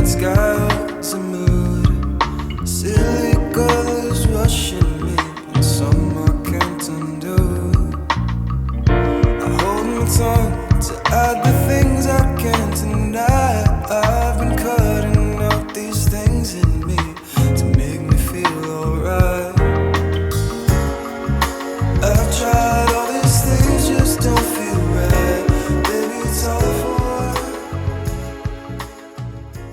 skies a mood. Silly colors rushing me, and some I can't undo. I hold my tongue to hide the things I can't deny. I've been cutting out these things in me,